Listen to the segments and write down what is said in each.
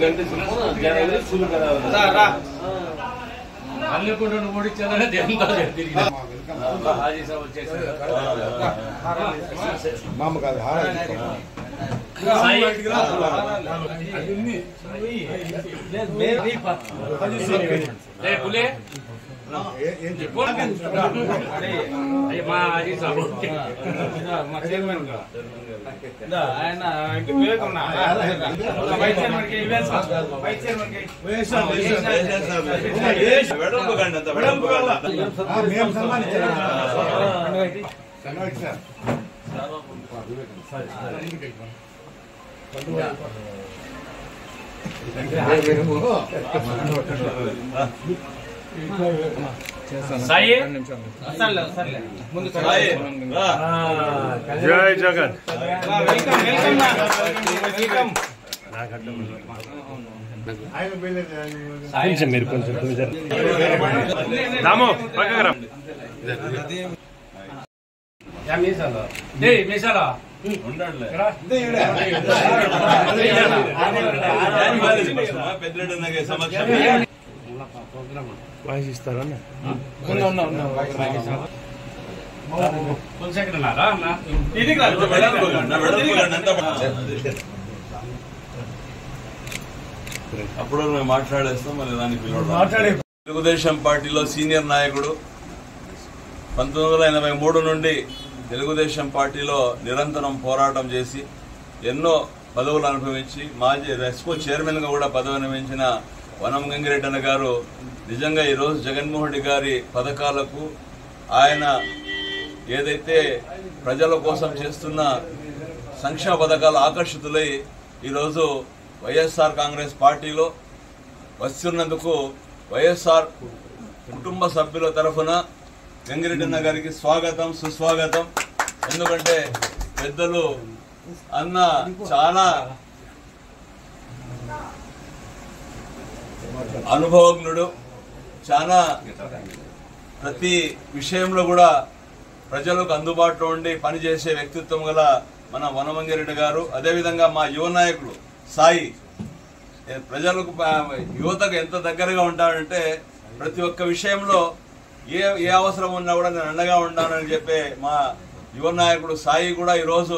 घंटे शुरू करा అల్లుకుంటూ ఓడిచ్చారనే దేవుంతో తిరిగి హాజీ సాబ్ వచ్చేసారు మామ కాదు పులే మా హాజీ సాబ్ మా చైర్మన్ ఆయన జై జగన్ కొంచెం మీరు కొంచెం దామో పక్కరా మీసాలా వాయిస్ ఇస్తారా అప్పుడు మేము మాట్లాడేస్తాం మళ్ళీ దానికి తెలుగుదేశం పార్టీలో సీనియర్ నాయకుడు 1983 నుండి తెలుగుదేశం పార్టీలో నిరంతరం పోరాటం చేసి ఎన్నో పదవులు అనుభవించి మాజీ రెస్కో చైర్మన్ గా కూడా పదవి అనుభవించిన వనం గంగిరెడ్డి అన్న గారు నిజంగా ఈరోజు జగన్మోహన్ రెడ్డి గారి పథకాలకు ఆయన ఏదైతే ప్రజల కోసం చేస్తున్న సంక్షేమ పథకాలు ఆకర్షితులై ఈరోజు వైఎస్ఆర్ కాంగ్రెస్ పార్టీలో వస్తున్నందుకు వైఎస్ఆర్ కుటుంబ సభ్యుల తరఫున గంగిరెడ్డి అన్న గారికి స్వాగతం సుస్వాగతం. ఎందుకంటే పెద్దలు అన్న చాలా అనుభవజ్ఞుడు, చాలా ప్రతి విషయంలో కూడా ప్రజలకు అందుబాటులో ఉండి పనిచేసే వ్యక్తిత్వం గల మన వనమంగిరెడ్డి గారు. అదేవిధంగా మా యువ నాయకులు సాయి ప్రజలకు యువతకు ఎంత దగ్గరగా ఉంటాడంటే ప్రతి ఒక్క విషయంలో ఏ అవసరం ఉన్నా కూడా నేను అండగా ఉంటానని చెప్పే మా యువ నాయకుడు సాయి కూడా ఈరోజు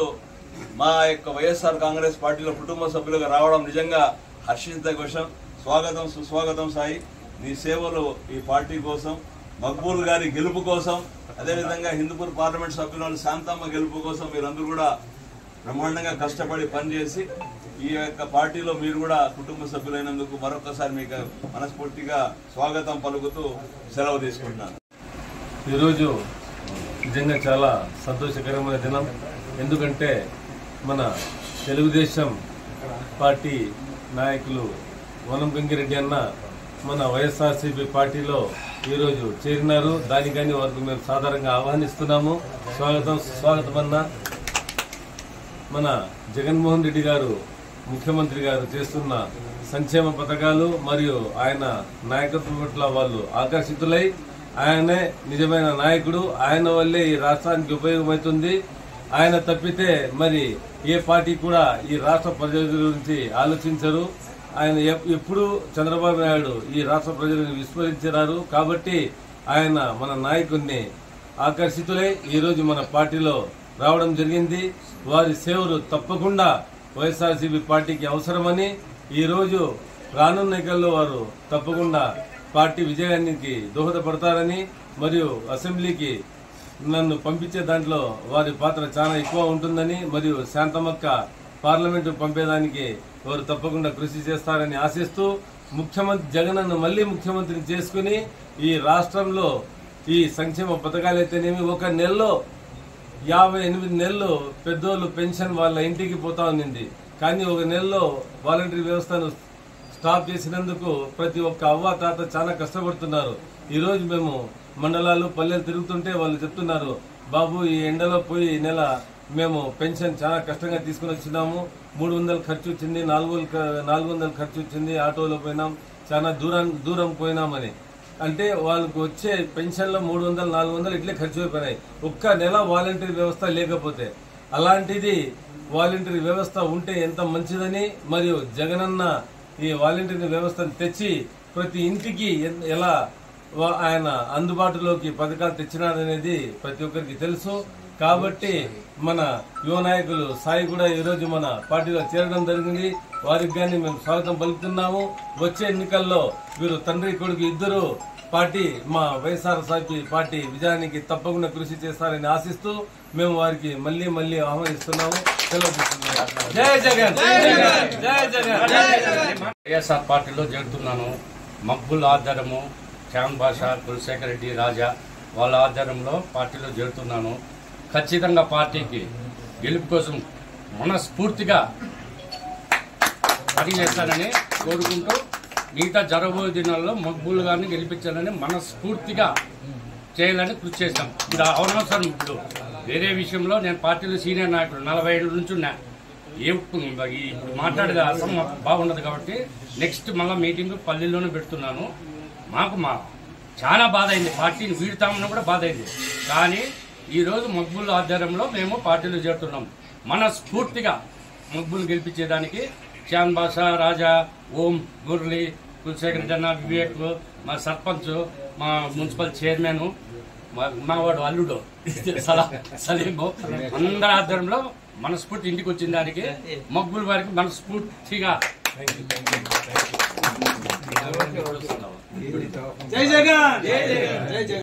మా యొక్క వైఎస్ఆర్ కాంగ్రెస్ పార్టీలో కుటుంబ సభ్యులుగా రావడం నిజంగా హర్షించదగ్గ విషయం. స్వాగతం సుస్వాగతం సాయి. నీ సేవలు ఈ పార్టీ కోసం, మక్బూల్ గారి గెలుపు కోసం, అదేవిధంగా హిందూపూర్ పార్లమెంట్ సభ్యులను శాంతమ్మ గెలుపు కోసం మీరందరూ కూడా బ్రహ్మాండంగా కష్టపడి పనిచేసి ఈ యొక్క పార్టీలో మీరు కూడా కుటుంబ సభ్యులైనందుకు మరొకసారి మీకు మనస్ఫూర్తిగా స్వాగతం పలుకుతూ సెలవు తీసుకుంటున్నాను. ఈరోజు నిజంగా చాలా సంతోషకరమైన దినం. ఎందుకంటే మన తెలుగుదేశం పార్టీ నాయకులు వనం గంగిరెడ్డి అన్న మన వైఎస్ఆర్సీపీ పార్టీలో ఈరోజు చేరినారు. దానికని వారికి మేము సాధారణంగా ఆహ్వానిస్తున్నాము. స్వాగతం సుస్వాగతం అన్న. మన జగన్మోహన్ రెడ్డి గారు ముఖ్యమంత్రి గారు చేస్తున్న సంక్షేమ పథకాలు మరియు ఆయన నాయకత్వం పట్ల వాళ్ళు ఆకర్షితులై ఆయనే నిజమైన నాయకుడు, ఆయన వల్లే ఈ రాష్ట్రానికి ఉపయోగమవుతుంది. ఆయన తప్పితే మరి ఏ పార్టీ కూడా ఈ రాష్ట్ర ప్రజల గురించి ఆలోచించరు. ఆయన ఎప్పుడు చంద్రబాబు నాయుడు ఈ రాష్ట్ర ప్రజలను విస్మరించారు. కాబట్టి ఆయన మన నాయకుడిని ఆకర్షితులై ఈరోజు మన పార్టీలో రావడం జరిగింది. వారి సేవలు తప్పకుండా వైఎస్ఆర్సీపీ పార్టీకి అవసరమని ఈరోజు రానున్న ఎన్నికల్లో వారు తప్పకుండా పార్టీ విజయానికి దోహదపడతారని మరియు అసెంబ్లీకి నన్ను పంపించే దాంట్లో వారి పాత్ర చాలా ఎక్కువ ఉంటుందని మరియు శాంతమక్క పార్లమెంటు పంపేదానికి వారు తప్పకుండా కృషి చేస్తారని ఆశిస్తూ ముఖ్యమంత్రి జగన్ను మళ్లీ ముఖ్యమంత్రిని చేసుకుని ఈ రాష్ట్రంలో ఈ సంక్షేమ పథకాలైతేనేమి ఒక నెలలో 58 నెలలు పెద్దోళ్ళు పెన్షన్ వాళ్ళ ఇంటికి పోతా ఉంది. కానీ ఒక నెలలో వాలంటరీ వ్యవస్థను స్టాప్ చేసినందుకు ప్రతి ఒక్క అవ్వ తాత చాలా కష్టపడుతున్నారు. ఈ రోజు మేము మండలాలు పల్లెలు తిరుగుతుంటే వాళ్ళు చెప్తున్నారు, బాబు ఈ ఎండలో పోయి ఈ నెల మేము పెన్షన్ చాలా కష్టంగా తీసుకుని వచ్చినాము, 300 ఖర్చు వచ్చింది, 400 ఖర్చు వచ్చింది, ఆటోలో పోయినాం, చాలా దూరం పోయినామని. అంటే వాళ్ళకు వచ్చే పెన్షన్లో 300, 400 ఇట్లే ఖర్చు అయిపోయినాయి. ఒక్క నెల వాలంటరీ వ్యవస్థ లేకపోతే. అలాంటిది వాలంటరీ వ్యవస్థ ఉంటే ఎంత మంచిదని మరియు జగనన్న ఈ వాలంటీర్ వ్యవస్థను తెచ్చి ప్రతి ఇంటికి ఎలా ఆయన అందుబాటులోకి పథకాలు తెచ్చినారనేది ప్రతి ఒక్కరికి తెలుసు. కాబట్టి మన యువ నాయకులు సాయి కూడా ఈరోజు మన పార్టీలో చేరడం జరిగింది. వారికి గాని మేము స్వాగతం పలుకుతున్నాము. వచ్చే ఎన్నికల్లో వీరు తండ్రి కొడుకు ఇద్దరు పార్టీ మా వైఎస్ఆర్సీపీ పార్టీ విజయానికి తప్పకుండా కృషి చేస్తారని ఆశిస్తూ మేము వారికి మళ్లీ మళ్లీ ఆహ్వానిస్తున్నాము. జై జగన్, జై జగన్. వైఎస్ఆర్ పార్టీలో చేరుతున్నాను. మక్బుల్ ఆధ్వర్యము, శ్యామ్ బాషా, కులశేఖర్ రెడ్డి, రాజా వాళ్ళ ఆధ్వర్యంలో పార్టీలో చేరుతున్నాను. ఖచ్చితంగా పార్టీకి గెలుపు కోసం మనస్ఫూర్తిగా పనిచేస్తానని కోరుకుంటూ మిగతా జరగబోయే దినాల్లో మక్బుల్ గారిని గెలిపించాలని మనస్ఫూర్తిగా చేయాలని కృషి చేస్తాం. ఇప్పుడు అవనవసరం. ఇప్పుడు వేరే విషయంలో నేను పార్టీలో సీనియర్ నాయకుడు 40 ఏళ్ళ నుంచి ఉన్నా. ఇప్పుడు మాట్లాడేది అసలు బాగుండదు కాబట్టి నెక్స్ట్ మళ్ళీ మీటింగ్ పల్లెల్లోనే పెడుతున్నాను. మాకు చాలా బాధ అయింది, పార్టీని వీడుతామని కూడా బాధ అయింది. కానీ ఈరోజు మక్బుల్ ఆధ్వర్యంలో మేము పార్టీలో చేరుతున్నాం. మనస్ఫూర్తిగా మక్బుల్ గెలిపించేదానికి శ్యామ్ బాషా, రాజా, ఓం, మురళి, కులశేఖర్ జన్న, వివేక్, మా సర్పంచ్, మా మున్సిపల్ చైర్మన్, మా వాడు అల్లుడు సలీము, అందరి ఆధ్వర్యంలో మనస్ఫూర్తి ఇంటికి వచ్చిన దానికి మక్బుల్ వారికి మనస్ఫూర్తిగా జై జగన్.